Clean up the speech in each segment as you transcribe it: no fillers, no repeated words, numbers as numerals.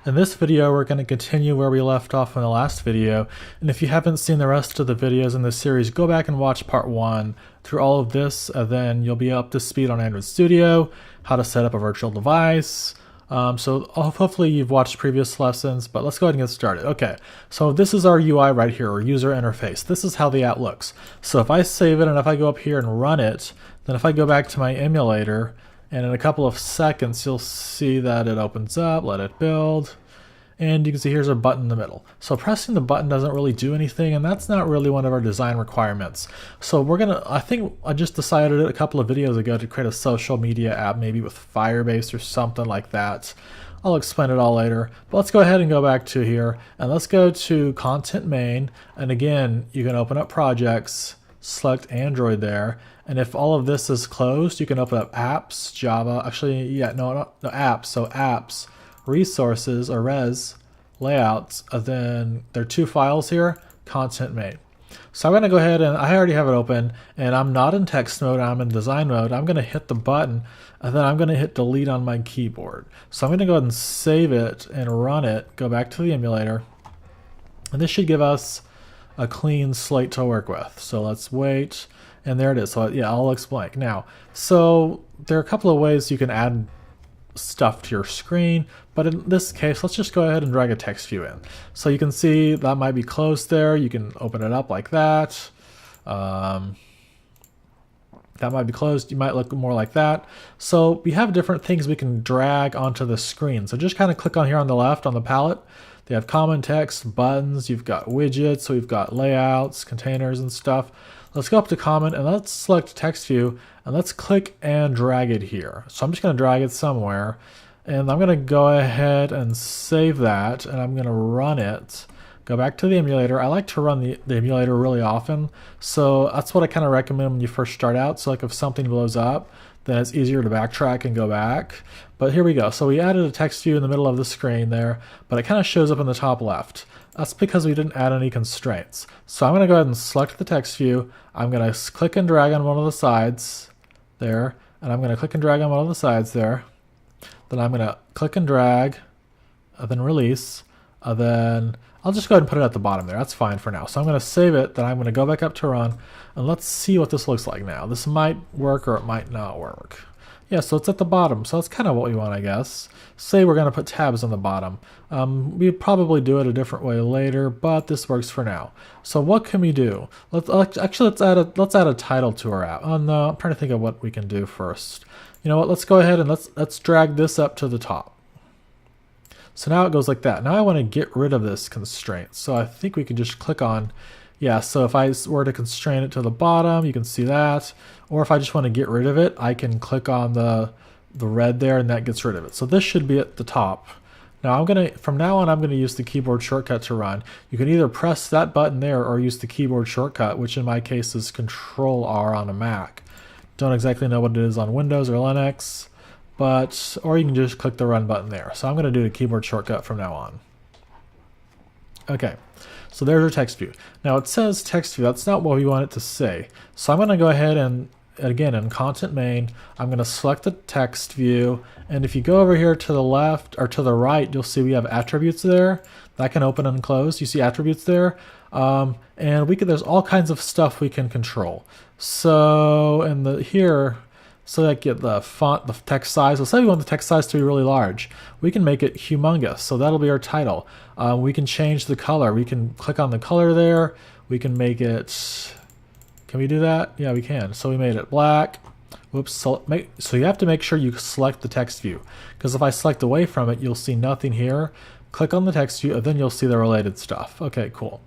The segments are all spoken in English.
In this video, we're going to continue where we left off in the last video, and if you haven't seen the rest of the videos in this series, go back and watch part 1 through all of this, and then you'll be up to speed on Android Studio, how to set up a virtual device. So hopefully you've watched previous lessons, but let's go ahead and get started. Okay, so this is our UI right here, or user interface. This is how the app looks. So if I save it and if I go up here and run it, then if I go back to my emulator, and in a couple of seconds you'll see that it opens up, let it build, and you can see here's a button in the middle. So pressing the button doesn't really do anything, and that's not really one of our design requirements. So I think I just decided a couple of videos ago to create a social media app, maybe with Firebase or something like that. I'll explain it all later, but let's go ahead and go back to here, and let's go to Content Main, and again, you can open up Projects, select Android there, and if all of this is closed, you can open up Apps, Java, no, Apps, so Apps, Resources, or Res, Layouts, and then there are two files here, Content Main. So I'm going to go ahead and I already have it open, and I'm not in text mode, I'm in design mode. I'm going to hit the button, and then I'm going to hit delete on my keyboard. So I'm going to go ahead and save it and run it, go back to the emulator, and this should give us a clean slate to work with. So let's wait, and there it is. So yeah, all looks blank. Now, so there are a couple of ways you can add stuff to your screen, but in this case, let's just go ahead and drag a text view in. So you can see that might be closed there. You can open it up like that. That might be closed. You might look more like that. So we have different things we can drag onto the screen. So just kind of click on here on the left on the palette. They have common text, buttons, you've got widgets, so we've got layouts, containers and stuff. Let's go up to common and let's select text view and let's click and drag it here. So I'm just going to drag it somewhere, and I'm going to go ahead and save that, and I'm going to run it. Go back to the emulator. I like to run the emulator really often, so that's what I kind of recommend when you first start out. So like if something blows up, then it's easier to backtrack and go back. But here we go. So we added a text view in the middle of the screen there, but it kind of shows up in the top left. That's because we didn't add any constraints. So I'm going to go ahead and select the text view. I'm going to click and drag on one of the sides there, and I'm going to click and drag on one of the sides there. Then I'm going to click and drag, and then release, and then I'll just go ahead and put it at the bottom there. That's fine for now. So I'm going to save it, then I'm going to go back up to run, and let's see what this looks like now. This might work or it might not work. Yeah, so it's at the bottom, so that's kind of what we want, I guess. Say we're going to put tabs on the bottom. We probably do it a different way later, but this works for now. So what can we do? Let's add a title to our app. Oh no, I'm trying to think of what we can do first. You know what? Let's go ahead and let's drag this up to the top. So now it goes like that. Now I want to get rid of this constraint. So I think we can just click on. Yeah, so if I were to constrain it to the bottom, you can see that. Or if I just want to get rid of it, I can click on the red there, and that gets rid of it. So this should be at the top. Now from now on, I'm gonna use the keyboard shortcut to run. You can either press that button there or use the keyboard shortcut, which in my case is Control R on a Mac. Don't exactly know what it is on Windows or Linux, or you can just click the run button there. So I'm gonna do the keyboard shortcut from now on. Okay. So there's our text view. Now it says text view. That's not what we want it to say. So I'm going to go ahead and, again, in Content Main, I'm going to select the text view. And if you go over here to the left or to the right, you'll see we have attributes there. That can open and close. You see attributes there. And there's all kinds of stuff we can control. So so that get the font, the text size. Let's say we want the text size to be really large. We can make it humongous, so that'll be our title. We can change the color. We can click on the color there. We can make it, can we do that? Yeah, we can. So we made it black. Whoops, so you have to make sure you select the text view, because if I select away from it, you'll see nothing here. Click on the text view, and then you'll see the related stuff. Okay, cool.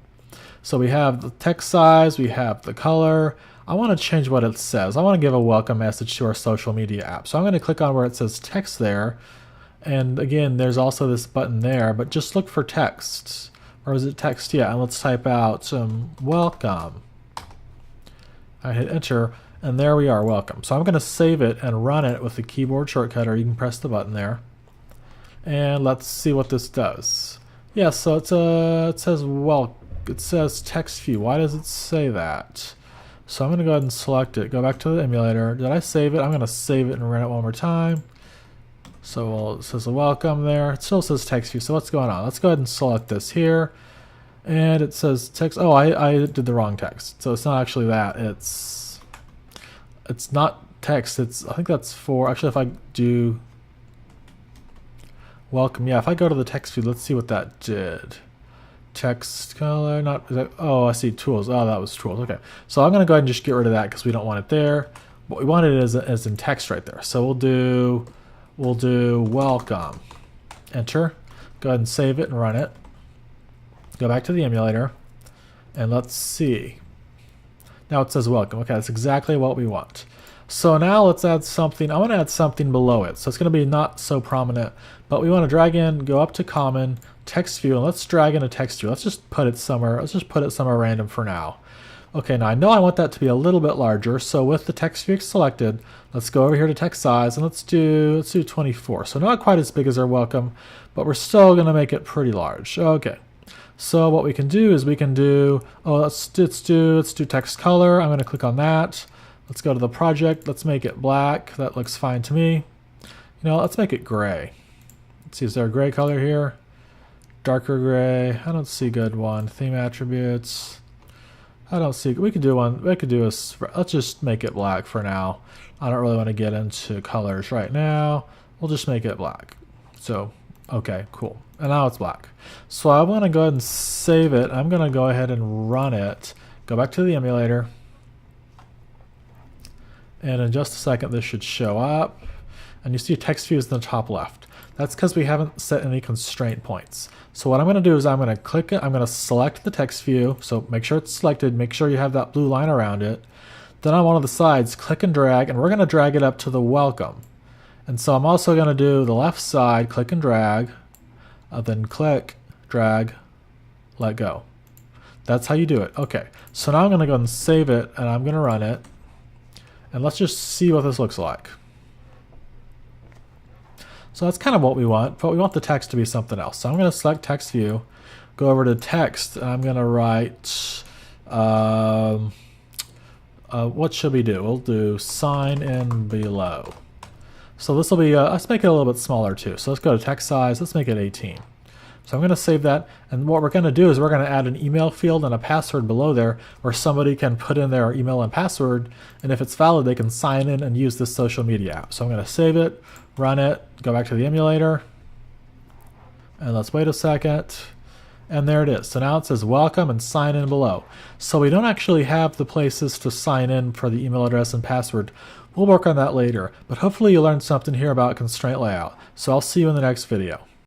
So we have the text size, we have the color. I want to change what it says. I want to give a welcome message to our social media app. So I'm going to click on where it says text there. And again, there's also this button there, but just look for text. Or is it text? Yeah, and let's type out welcome. I hit enter, and there we are, welcome. So I'm going to save it and run it with the keyboard shortcut, or you can press the button there. And let's see what this does. Yeah, so it says text view. Why does it say that? So I'm going to go ahead and select it. Go back to the emulator. Did I save it? I'm going to save it and run it one more time. So it says welcome there. It still says text view. So what's going on? Let's go ahead and select this here. And it says text. Oh, I did the wrong text. So it's not actually that. It's not text. I think that's for, actually if I do welcome, yeah, if I go to the text view, let's see what that did. Text color, not, oh, I see tools. Oh, that was tools. Okay. So I'm going to go ahead and just get rid of that because we don't want it there. What we wanted is as in text right there. So we'll do welcome. Enter. Go ahead and save it and run it. Go back to the emulator and let's see. Now it says welcome. Okay, that's exactly what we want. So now let's add something. I want to add something below it. So it's going to be not so prominent, but we want to drag in, go up to common, text view, and let's drag in a text view. Let's just put it somewhere. Let's just put it somewhere random for now. Okay, now I know I want that to be a little bit larger. So with the text view selected, let's go over here to text size and let's do 24. So not quite as big as our welcome, but we're still going to make it pretty large. Okay. So what we can do is we can do, let's do text color. I'm going to click on that. Let's go to the project. Let's make it black. That looks fine to me. Let's make it gray. Let's see, is there a gray color here? Darker gray. I don't see a good one. Theme attributes. I don't see, we could do one. We could do let's just make it black for now. I don't really want to get into colors right now. We'll just make it black. So, okay, cool. And now it's black. So I want to go ahead and save it. I'm going to go ahead and run it. Go back to the emulator. And in just a second, this should show up. And you see text view is in the top left. That's because we haven't set any constraint points. So what I'm going to do is I'm going to click it. I'm going to select the text view. So make sure it's selected. Make sure you have that blue line around it. Then on one of the sides, click and drag. And we're going to drag it up to the welcome. And so I'm also going to do the left side, click and drag. Then click, drag, let go. That's how you do it. Okay. So now I'm going to go and save it. And I'm going to run it. And let's just see what this looks like. So that's kind of what we want, but we want the text to be something else. So I'm going to select text view, go over to text, and I'm going to write, what should we do? We'll do sign in below. So this will be, let's make it a little bit smaller too. So let's go to text size, let's make it 18. So I'm going to save that, and what we're going to do is we're going to add an email field and a password below there where somebody can put in their email and password, and if it's valid, they can sign in and use this social media app. So I'm going to save it, run it, go back to the emulator, and let's wait a second, and there it is. So now it says welcome and sign in below. So we don't actually have the places to sign in for the email address and password. We'll work on that later, but hopefully you learned something here about constraint layout. So I'll see you in the next video.